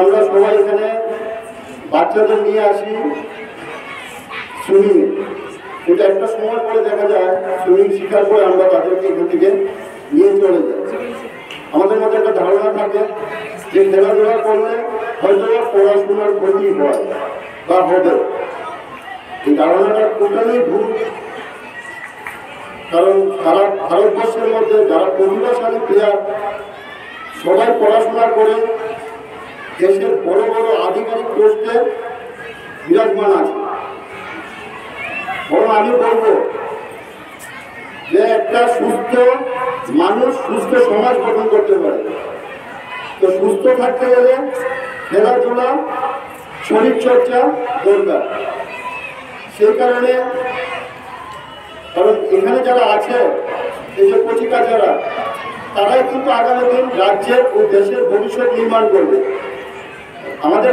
আমরা সবাই এখানে বাচ্চাদের নিয়ে আসি সুইমিং, কিন্তু একটা সময় পরে দেখা যায় সুইমিং শেখার পরে আমরা তাদেরকে এখান থেকে নিয়ে চলে যাই। আমাদের মধ্যে একটা ধারণা থাকে যে খেলাধুলা করলে হয়তো পড়াশোনার ক্ষতি হয় বা হবে। এই ধারণাটা টোটালি ভুল। কারণ সারা ভারতবর্ষের মধ্যে যারা প্রতিভাশালী প্লেয়ার সবাই পড়াশোনা করে দেশের বড় বড় আধিকারিক পোস্টে বিরাজমান আছে। বরং আমি বলব যে একটা সুস্থ মানুষ সুস্থ সমাজ গঠন করতে পারে। তো সুস্থ থাকতে গেলে খেলাধুলা শরীরচর্চা দরকার। সেই কারণে কারণ এখানে যারা আছে এই যে কচিকাচারা তারাই কিন্তু আগামী দিন রাজ্যের ও দেশের ভবিষ্যৎ নির্মাণ করবে। আমাদের